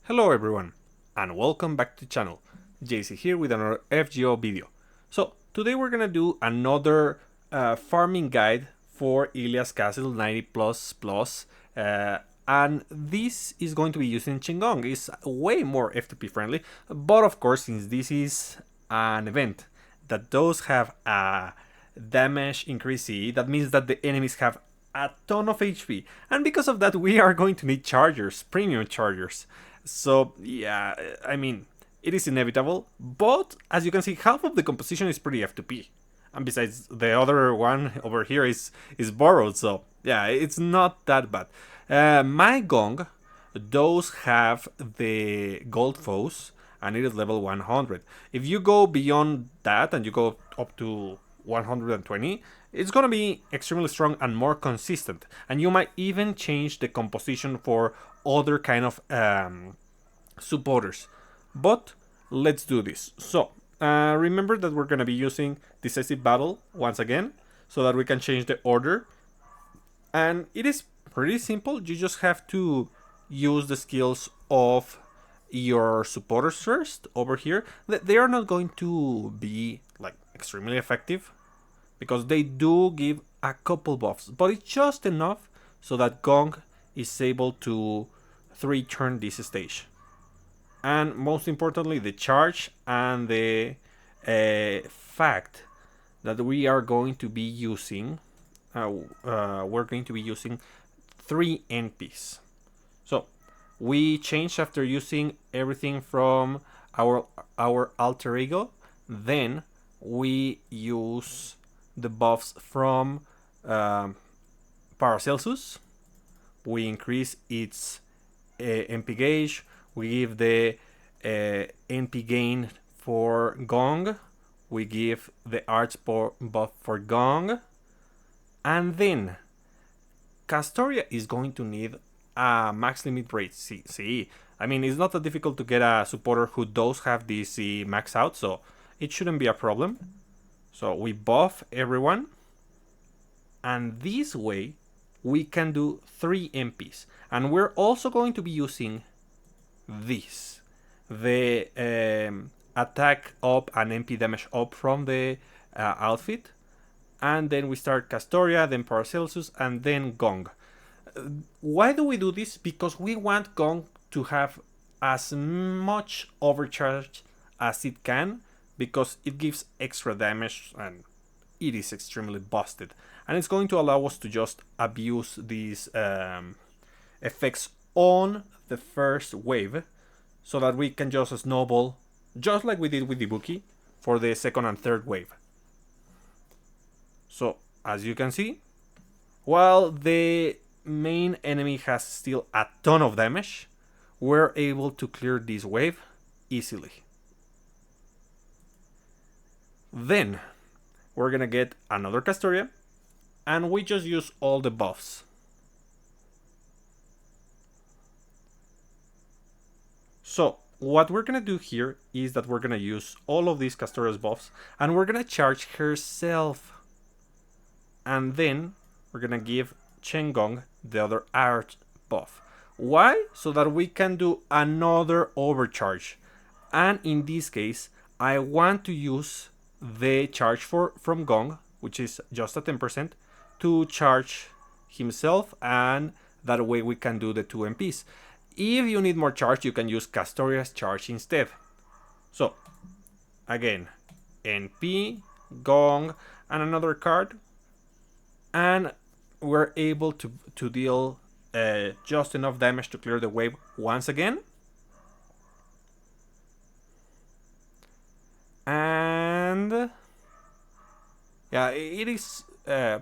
Hello everyone, and welcome back to the channel. JC here with another FGO video. So today we're gonna do another farming guide for Illya's Castle 90++, and this is going to be using Chen Gong. It's way more FTP friendly, but of course, since this is an event that does have a damage increase CE, that means that the enemies have a ton of HP, and because of that we are going to need chargers, premium chargers. So yeah, I mean, it is inevitable, but as you can see, half of the composition is pretty F2P, and besides, the other one over here is borrowed, so yeah, it's not that bad. My Gong does have the gold foes, and it is level 100. If you go beyond that and you go up to 120, it's gonna be extremely strong and more consistent, and you might even change the composition for other kind of supporters. But let's do this. So remember that we're gonna be using decisive battle once again, so that we can change the order, and it is pretty simple. You just have to use the skills of your supporters first over here. They are not going to be like extremely effective, because they do give a couple buffs, but it's just enough so that Gong is able to 3-turn this stage. And most importantly, the charge and the fact that we are going to be using, we're going to be using 3 NPs. So we change after using everything from our alter ego, then we use the buffs from Paracelsus. We increase its MP gauge. We give the NP gain for Gong. We give the arch buff for Gong. And then Castoria is going to need a max limit rate CE. I mean, it's not that difficult to get a supporter who does have this CE max out, so it shouldn't be a problem. So we buff everyone, and this way we can do 3 MPs. And we're also going to be using this, the attack up and MP damage up from the outfit. And then we start Castoria, then Paracelsus, and then Gong. Why do we do this? Because we want Gong to have as much overcharge as it can, because it gives extra damage and it is extremely busted. And it's going to allow us to just abuse these effects on the first wave, so that we can just snowball, just like we did with Ibuki, for the second and third wave. So, as you can see, while the main enemy has still a ton of damage, we're able to clear this wave easily. Then we're gonna get another Castoria, and we just use all the buffs. So what we're gonna do here is that we're gonna use all of these Castoria's buffs, and we're gonna charge herself, and then we're gonna give Chen Gong the other arch buff. Why? So that we can do another overcharge, and in this case I want to use the charge from Gong, which is just a 10%, to charge himself, and that way we can do the 2 MPs. If you need more charge, you can use Castoria's charge instead. So again, NP, Gong, and another card, and we're able to deal just enough damage to clear the wave once again. And yeah, it is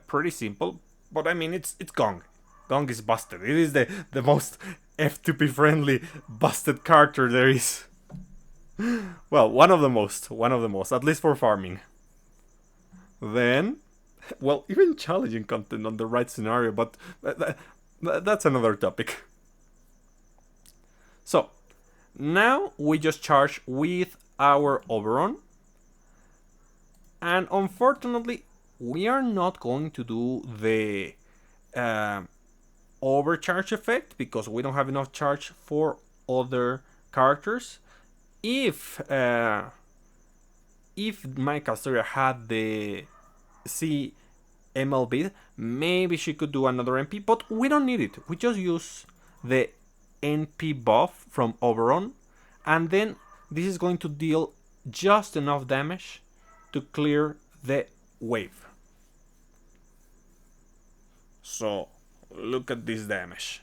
pretty simple, but I mean, it's Gong. Gong is busted. It is the most F2P friendly busted character there is. Well, one of the most, at least for farming. Then, well, even challenging content on the right scenario, but that's another topic. So now we just charge with our Oberon, and unfortunately we are not going to do the overcharge effect, because we don't have enough charge for other characters. If my Castoria had the C MLB, maybe she could do another NP, but we don't need it. We just use the NP buff from Oberon, and then this is going to deal just enough damage to clear the wave. So look at this damage.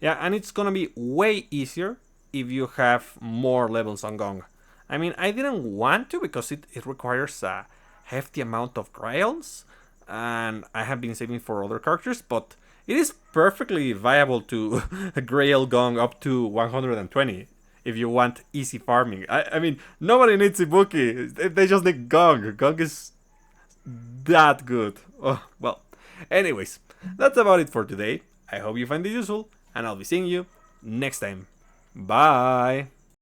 Yeah, and it's gonna be way easier if you have more levels on Gong. I mean, I didn't want to because it requires a hefty amount of grails, and I have been saving for other characters, but it is perfectly viable to grail Gong up to 120 if you want easy farming. I mean, nobody needs Ibuki, they just need Gong. Gong is that good. Oh, well, anyways, that's about it for today. I hope you find it useful, and I'll be seeing you next time. Bye!